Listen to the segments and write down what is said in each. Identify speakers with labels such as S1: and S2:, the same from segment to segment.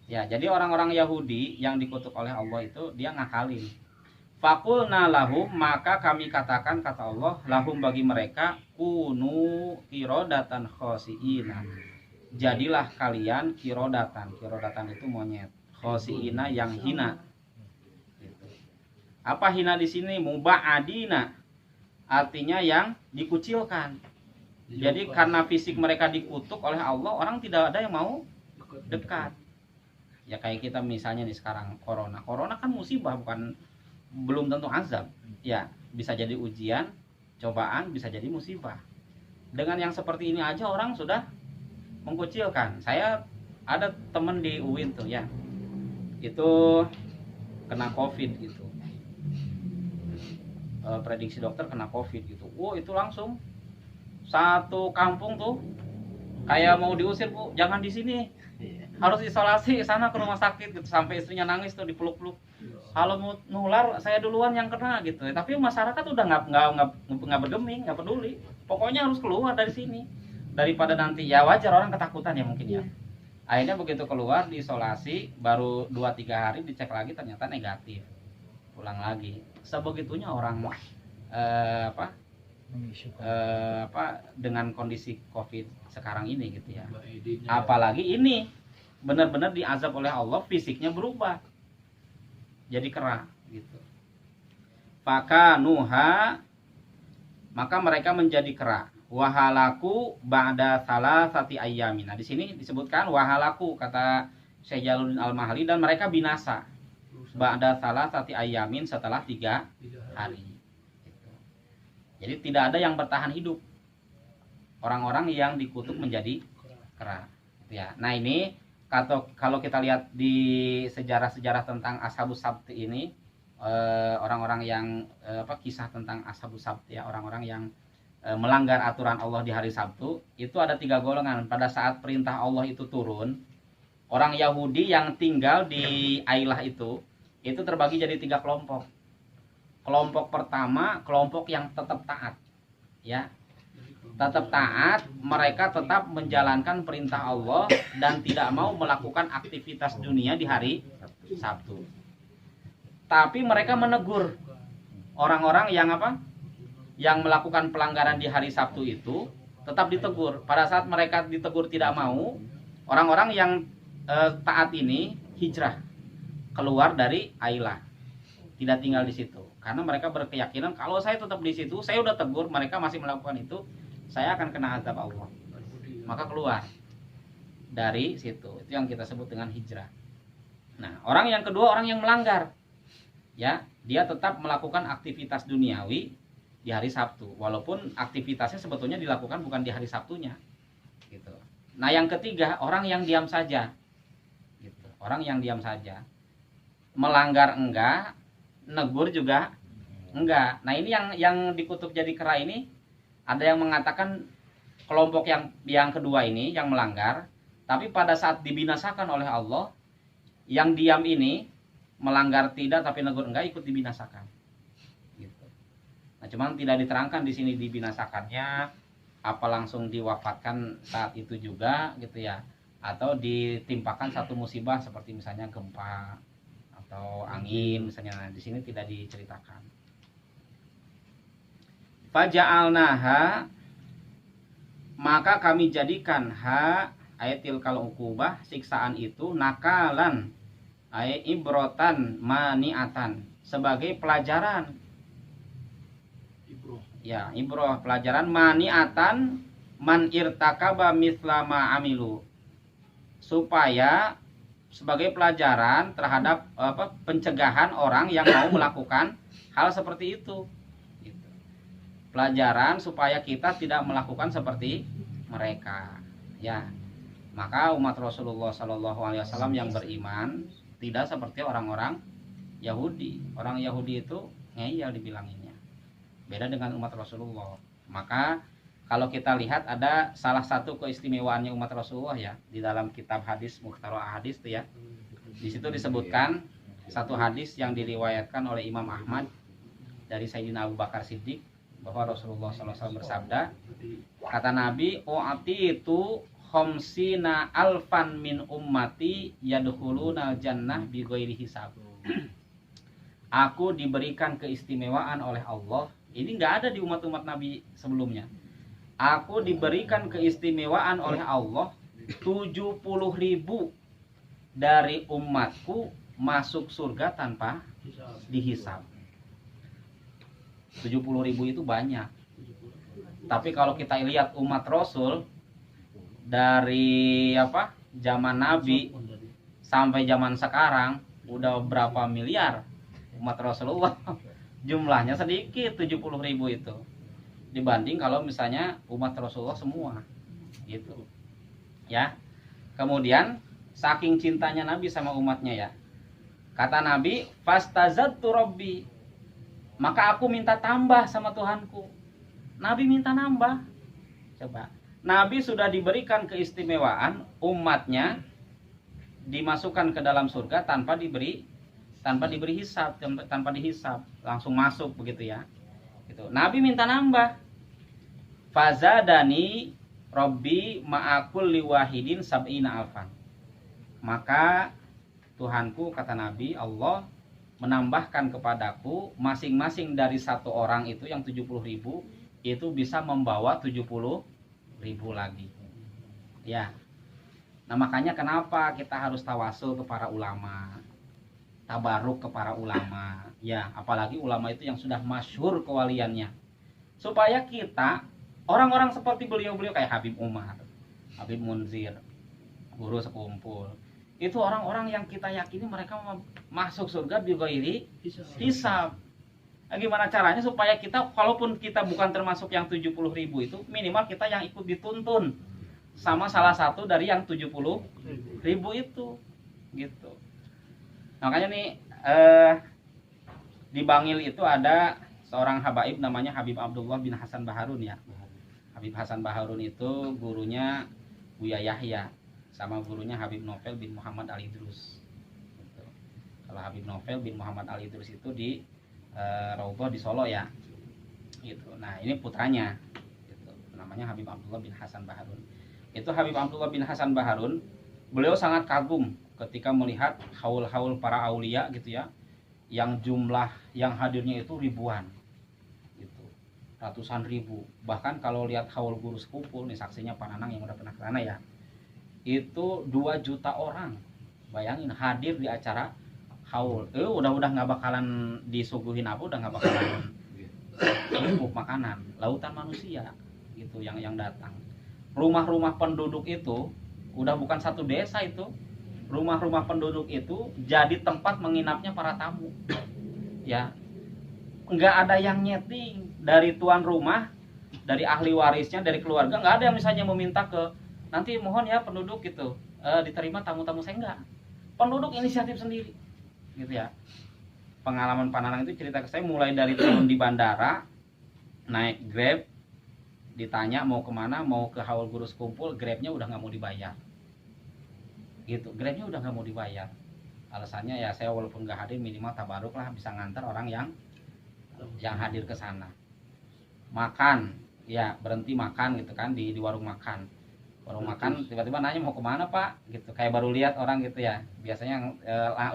S1: Ya, jadi orang-orang Yahudi yang dikutuk oleh Allah itu dia ngakalin. Fakulna lahum, maka kami katakan, kata Allah, lahum bagi mereka, kunu kirodatan khosiina. Jadilah kalian kirodatan. Kirodatan itu monyet. Khosiina yang hina. Gitu. Apa hina di sini? Muba'adina. Artinya yang dikucilkan. Jadi karena fisik mereka dikutuk oleh Allah, orang tidak ada yang mau dekat. Ya kayak kita misalnya nih sekarang corona. Corona kan musibah, bukan, belum tentu azab. Ya, bisa jadi ujian, cobaan, bisa jadi musibah. Dengan yang seperti ini aja orang sudah mengkucilkan. Saya ada temen di UIN tuh ya, itu kena COVID gitu. Prediksi dokter kena COVID gitu. Itu langsung satu kampung tuh kayak mau diusir, Bu, jangan di sini, harus isolasi sana ke rumah sakit gitu. Sampai istrinya nangis tuh dipeluk-peluk, kalau mau nular saya duluan yang kena gitu. Tapi masyarakat udah nggak bergeming, nggak peduli, pokoknya harus keluar dari sini daripada nanti. Ya wajar orang ketakutan ya mungkin ya. Akhirnya begitu keluar diisolasi, baru 2-3 hari dicek lagi ternyata negatif, pulang lagi. Sebegitunya orang dengan kondisi COVID sekarang ini gitu ya. Apalagi ini benar-benar diazab oleh Allah, fisiknya berubah jadi kera gitu. Fakanuha, maka mereka menjadi kera. Wahalaku ba'da salasati ayyamin. Nah, di sini disebutkan wahalaku, kata Syekh Jalaluddin Al-Mahali, dan mereka binasa ba'da salasati ayyamin, setelah 3 hari. Jadi tidak ada yang bertahan hidup, orang-orang yang dikutuk menjadi kera ya. Nah ini kalau kita lihat di sejarah-sejarah tentang Ashabus Sabt ini, orang-orang yang kisah tentang Ashabus Sabt ya, orang-orang yang melanggar aturan Allah di hari Sabtu, itu ada 3 golongan. Pada saat perintah Allah itu turun, orang Yahudi yang tinggal di Ailah itu terbagi jadi 3 kelompok. Kelompok pertama, kelompok yang tetap taat ya, tetap taat, mereka tetap menjalankan perintah Allah dan tidak mau melakukan aktivitas dunia di hari Sabtu. Tapi mereka menegur orang-orang yang yang melakukan pelanggaran di hari Sabtu itu, tetap ditegur. Pada saat mereka ditegur tidak mau, orang-orang yang taat ini hijrah keluar dari Ailah, tidak tinggal di situ. Karena mereka berkeyakinan kalau saya tetap di situ, saya udah tegur, mereka masih melakukan itu, saya akan kena azab Allah. Maka keluar dari situ. Itu yang kita sebut dengan hijrah. Nah, orang yang kedua, orang yang melanggar. Ya, dia tetap melakukan aktivitas duniawi di hari Sabtu, walaupun aktivitasnya sebetulnya dilakukan bukan di hari Sabtunya. Gitu. Nah, yang ketiga, orang yang diam saja. Gitu. Orang yang diam saja. Melanggar enggak, negur juga enggak. Nah, ini yang dikutuk jadi kera ini, ada yang mengatakan kelompok yang kedua ini yang melanggar, tapi pada saat dibinasakan oleh Allah, yang diam ini melanggar tidak tapi negur enggak, ikut dibinasakan. Gitu. Nah, cuman tidak diterangkan di sini dibinasakannya apa langsung diwafatkan saat itu juga gitu ya, atau ditimpakan satu musibah seperti misalnya gempa atau angin misalnya. Nah, di sini tidak diceritakan. Faja'alnaha, maka kami jadikan ayatil kal uqubah, siksaan itu, nakalan ibrotan maniatan, sebagai pelajaran. Ya, ibroh pelajaran, maniatan man irtakaba mislama amilu, supaya sebagai pelajaran terhadap pencegahan orang yang mau melakukan hal seperti itu. Gitu. Pelajaran supaya kita tidak melakukan seperti mereka. Ya, maka umat Rasulullah SAW yang beriman tidak seperti orang-orang Yahudi. Orang Yahudi itu ngeyel dibilanginnya. Beda dengan umat Rasulullah. Maka kalau kita lihat ada salah satu keistimewaannya umat Rasulullah ya, di dalam kitab hadis Mukhtarul Ahadits itu ya. Di situ disebutkan satu hadis yang diriwayatkan oleh Imam Ahmad dari Sayyidina Abu Bakar Siddiq, bahwa Rasulullah SAW bersabda, kata Nabi, "U'ati itu khamsina alfan min ummati yadkhuluna jannah bighairi hisab. Aku diberikan keistimewaan oleh Allah. Ini nggak ada di umat-umat Nabi sebelumnya. Aku diberikan keistimewaan oleh Allah 70.000 dari umatku masuk surga tanpa dihisab. 70.000 itu banyak. Tapi kalau kita lihat umat Rasul dari zaman Nabi sampai zaman sekarang udah berapa miliar umat Rasulullah. Jumlahnya sedikit 70.000 itu dibanding kalau misalnya umat Rasulullah semua gitu ya. Kemudian saking cintanya Nabi sama umatnya ya, kata Nabi, fastazadtu rabbi, maka aku minta tambah sama Tuhanku. Nabi minta nambah. Coba, Nabi sudah diberikan keistimewaan, umatnya dimasukkan ke dalam surga tanpa diberi hisab, tanpa dihisab, langsung masuk begitu ya. Gitu. Nabi minta nambah. Fazadani Robbi ma'akul liwahidin sab'ina alfan. Maka Tuhanku, kata Nabi, Allah menambahkan kepadaku masing-masing dari satu orang itu yang 70.000 itu bisa membawa 70.000 lagi. Ya. Nah makanya kenapa kita harus tawasul ke para ulama, tabaruk ke para ulama, ya apalagi ulama itu yang sudah masyhur kewaliannya, supaya kita orang-orang seperti beliau-beliau kayak Habib Umar, Habib Munzir, guru sekumpul, itu orang-orang yang kita yakini mereka masuk surga bighairi hisab. Nah, gimana caranya supaya kita, walaupun kita bukan termasuk yang 70.000 itu, minimal kita yang ikut dituntun sama salah satu dari yang 70.000 itu, gitu. Makanya nih di Bangil itu ada seorang habaib namanya Habib Abdullah bin Hasan Baharun ya. Habib Hasan Baharun itu gurunya Buya Yahya, sama gurunya Habib Novel bin Muhammad Al Idrus. Gitu. Kalau Habib Novel bin Muhammad Al Idrus itu di Raudhah di Solo ya. Gitu. Nah ini putranya, gitu. Namanya Habib Abdullah bin Hasan Baharun. Itu Habib Abdullah bin Hasan Baharun, beliau sangat kagum ketika melihat haul-haul para aulia gitu ya, yang jumlah yang hadirnya itu ribuan, gitu, ratusan ribu. Bahkan kalau lihat haul guru sekumpul nih, saksinya Pak Nanang yang udah pernah ke sana ya, itu 2 juta orang. Bayangin hadir di acara haul, udah nggak bakalan disuguhin apa, udah nggak bakalan cukup makanan, lautan manusia gitu yang datang. Rumah-rumah penduduk itu udah bukan satu desa itu. Rumah-rumah penduduk itu jadi tempat menginapnya para tamu. Ya. Nggak ada yang nyeting dari tuan rumah, dari ahli warisnya, dari keluarga, nggak ada yang misalnya meminta ke nanti mohon ya penduduk gitu diterima tamu-tamu saya, enggak. Penduduk inisiatif sendiri. Gitu ya. Pengalaman Pak Nanang itu cerita ke saya mulai dari turun di bandara, naik Grab, ditanya mau kemana, mau ke haul guru sekumpul, Grabnya udah nggak mau dibayar. Gitu, Grabnya udah nggak mau dibayar. Alasannya ya saya walaupun nggak hadir minimal tabaruk lah bisa ngantar orang yang hadir ke sana. Makan, ya berhenti makan gitu kan di warung makan. Warung makan tiba-tiba nanya mau kemana Pak, gitu kayak baru lihat orang gitu ya. Biasanya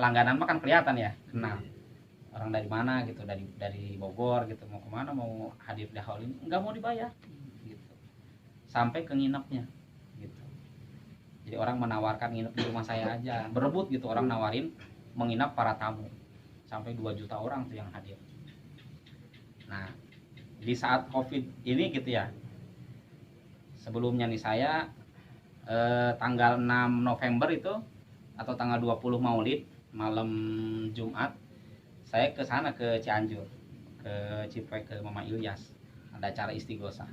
S1: langganan makan kelihatan ya, kenal. Orang dari mana gitu, dari Bogor gitu, mau kemana, mau hadir di haul ini, nggak mau dibayar. Sampai ke nginepnya gitu. Jadi orang menawarkan nginep di rumah saya aja, berebut gitu, orang nawarin menginap para tamu. Sampai 2 juta orang tuh yang hadir. Nah, di saat Covid ini gitu ya. Sebelumnya nih saya tanggal 6 November itu atau tanggal 20 Maulid, malam Jumat, saya ke sana ke Cianjur, ke Cipek, ke Mama Ilyas. Ada acara istighosah.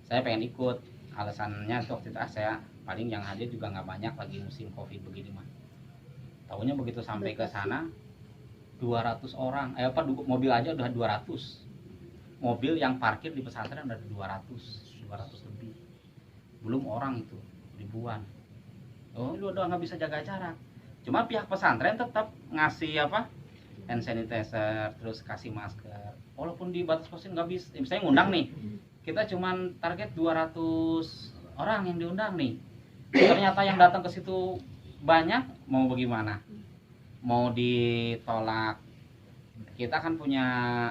S1: Saya pengen ikut, alasannya tuh waktu itu saya paling yang hadir juga nggak banyak, lagi musim Covid begini mah. Tahunya begitu sampai ke sana 200 orang, mobil aja udah 200. Mobil yang parkir di pesantren udah 200 lebih. Belum orang itu ribuan. Oh, lu udah nggak bisa jaga jarak. Cuma pihak pesantren tetap ngasih hand sanitizer, terus kasih masker. Walaupun di batas posisi nggak bisa, misalnya ngundang nih, kita cuman target 200 orang yang diundang nih. ternyata yang datang ke situ banyak, mau bagaimana? Mau ditolak? Kita kan punya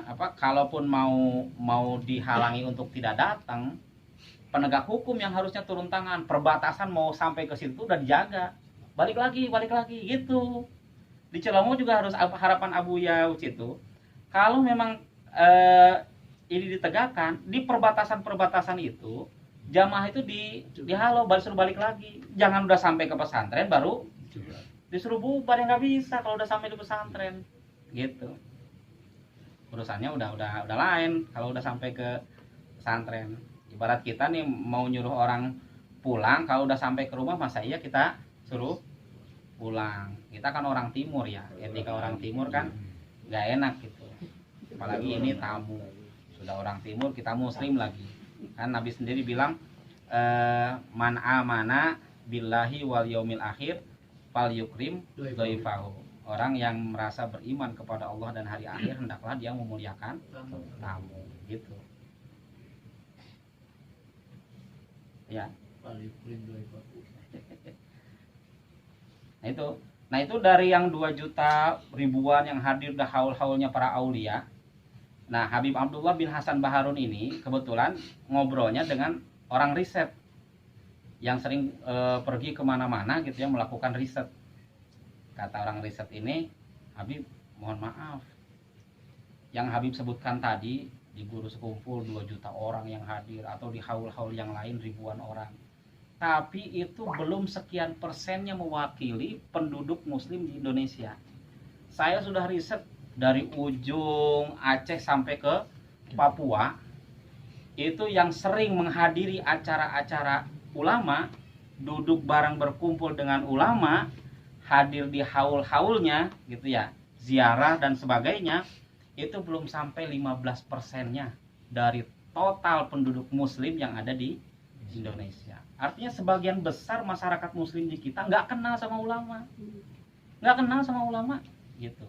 S1: apa? Kalaupun mau dihalangi untuk tidak datang, penegak hukum yang harusnya turun tangan, perbatasan mau sampai ke situ udah dijaga. Balik lagi gitu. Di Celomo juga harus harapan Abu Yaus itu, kalau memang ini ditegakkan di perbatasan itu, jamaah itu dihalau, suruh balik lagi. Jangan udah sampai ke pesantren baru disuruh bubar, yang nggak bisa kalau udah sampai di pesantren gitu. Urusannya udah lain kalau udah sampai ke pesantren. Ibarat kita nih mau nyuruh orang pulang, kalau udah sampai ke rumah masa iya kita suruh pulang. Kita kan orang timur ya, etika orang timur kan nggak enak gitu. Apalagi ini tamu, sudah orang timur, kita muslim lagi. Kan Nabi sendiri bilang, man amana billahi wal yaumil akhir fal yukrim dhaifahu. Orang yang merasa beriman kepada Allah dan hari akhir, hendaklah dia memuliakan tamu gitu. Ya. Nah itu dari yang 2 juta ribuan yang hadir dah haul-haulnya para aulia. Nah, Habib Abdullah bin Hasan Baharun ini kebetulan ngobrolnya dengan orang riset yang sering pergi kemana-mana gitu ya, melakukan riset. Kata orang riset ini, Habib mohon maaf, yang Habib sebutkan tadi di guru sekumpul 2 juta orang yang hadir, atau di haul-haul yang lain ribuan orang, tapi itu belum sekian persennya mewakili penduduk muslim di Indonesia. Saya sudah riset dari ujung Aceh sampai ke Papua, itu yang sering menghadiri acara-acara ulama, duduk bareng berkumpul dengan ulama, hadir di haul-haulnya gitu ya, ziarah dan sebagainya, itu belum sampai 15%-nya dari total penduduk muslim yang ada di Indonesia. Artinya sebagian besar masyarakat muslim di kita nggak kenal sama ulama, gitu.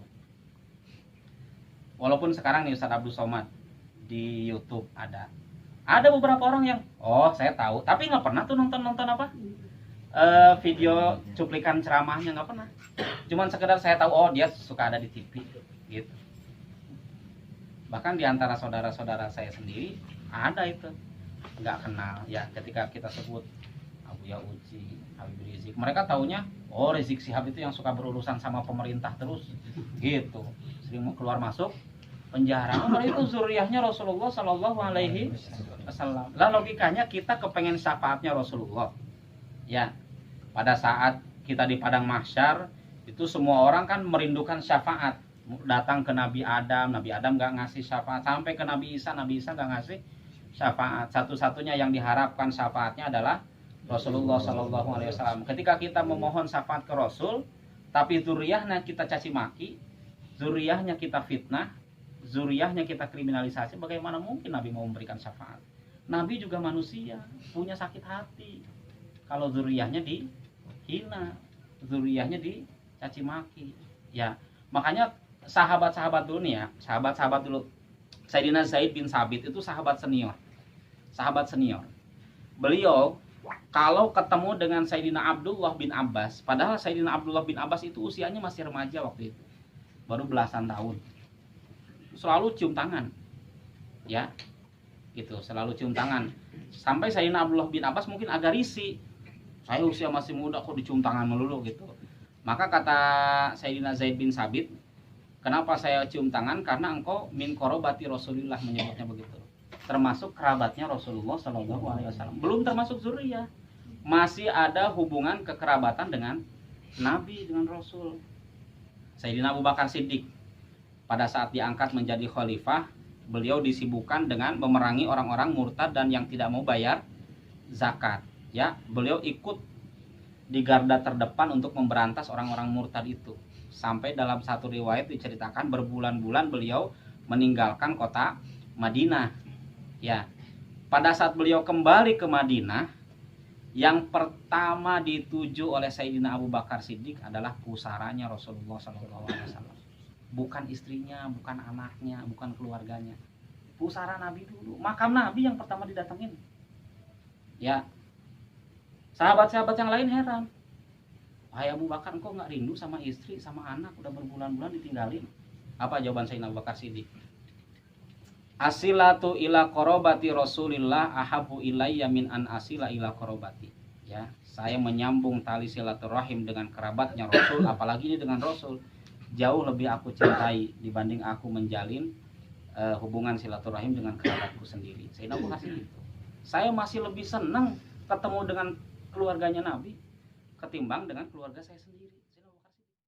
S1: Walaupun sekarang nih Ustadz Abdul Somad di YouTube ada beberapa orang yang saya tahu, tapi nggak pernah tuh nonton apa video cuplikan ceramahnya, nggak pernah. Cuman sekedar saya tahu dia suka ada di TV gitu. Bahkan di antara saudara-saudara saya sendiri ada itu nggak kenal ya. Ketika kita sebut Abu Yauci, Habib Rizik, mereka taunya Rizik Sihab itu yang suka berurusan sama pemerintah terus gitu, sering keluar masuk penjara. Itu zuriyahnya Rasulullah Shallallahu Alaihi Wasallam. Lah logikanya kita kepengen syafaatnya Rasulullah ya. Pada saat kita di padang mahsyar itu semua orang kan merindukan syafaat. Datang ke Nabi Adam nggak ngasih syafaat, sampai ke Nabi Isa nggak ngasih syafaat. Satu-satunya yang diharapkan syafaatnya adalah Rasulullah Shallallahu Alaihi Wasallam. Ketika kita memohon syafaat ke Rasul, tapi zuriyahnya kita caci maki, zuriyahnya kita fitnah, zuriyahnya kita kriminalisasi, bagaimana mungkin Nabi mau memberikan syafaat? Nabi juga manusia, punya sakit hati. Kalau zuriyahnya dihina, zuriyahnya dicaci maki, ya makanya sahabat-sahabat dulu nih ya, sahabat-sahabat dulu. Sayyidina Zaid bin Sabit itu sahabat senior. Beliau kalau ketemu dengan Sayyidina Abdullah bin Abbas, padahal Sayyidina Abdullah bin Abbas itu usianya masih remaja waktu itu, baru belasan tahun, selalu cium tangan, ya, gitu, selalu cium tangan. Sampai Sayyidina Abdullah bin Abbas mungkin agak risih, saya usia masih muda kok dicium tangan melulu gitu. Maka kata Sayyidina Zaid bin Sabit, kenapa saya cium tangan? Karena engkau min korobati Rasulullah, menyebutnya begitu, termasuk kerabatnya Rasulullah Shallallahu Alaihi Wasallam. Belum termasuk zuriyah, masih ada hubungan kekerabatan dengan Nabi, dengan Rasul. Sayyidina Abu Bakar Siddiq pada saat diangkat menjadi khalifah, beliau disibukkan dengan memerangi orang-orang murtad dan yang tidak mau bayar zakat. Ya, beliau ikut di garda terdepan untuk memberantas orang-orang murtad itu. Sampai dalam satu riwayat diceritakan berbulan-bulan beliau meninggalkan kota Madinah. Ya, pada saat beliau kembali ke Madinah, yang pertama dituju oleh Sayyidina Abu Bakar Siddiq adalah pusaranya Rasulullah SAW. Bukan istrinya, bukan anaknya, bukan keluarganya. Pusara Nabi dulu, makam Nabi yang pertama didatengin. Ya, Sahabat-sahabat yang lain heran. Wahai Abu Bakar, engkau nggak rindu sama istri, sama anak, udah berbulan-bulan ditinggalin? Apa jawaban Sayyidina Abu Bakar Siddiq? Asilatu ila korobati Rasulillah ahabu ilayya min an asila ila korobati. Ya, saya menyambung tali silaturahim dengan kerabatnya Rasul, apalagi ini dengan Rasul, jauh lebih aku cintai dibanding aku menjalin hubungan silaturahim dengan kerabatku sendiri. Sayyidina Abu Bakar Siddiq itu. Saya masih lebih senang ketemu dengan keluarganya Nabi ketimbang dengan keluarga saya sendiri.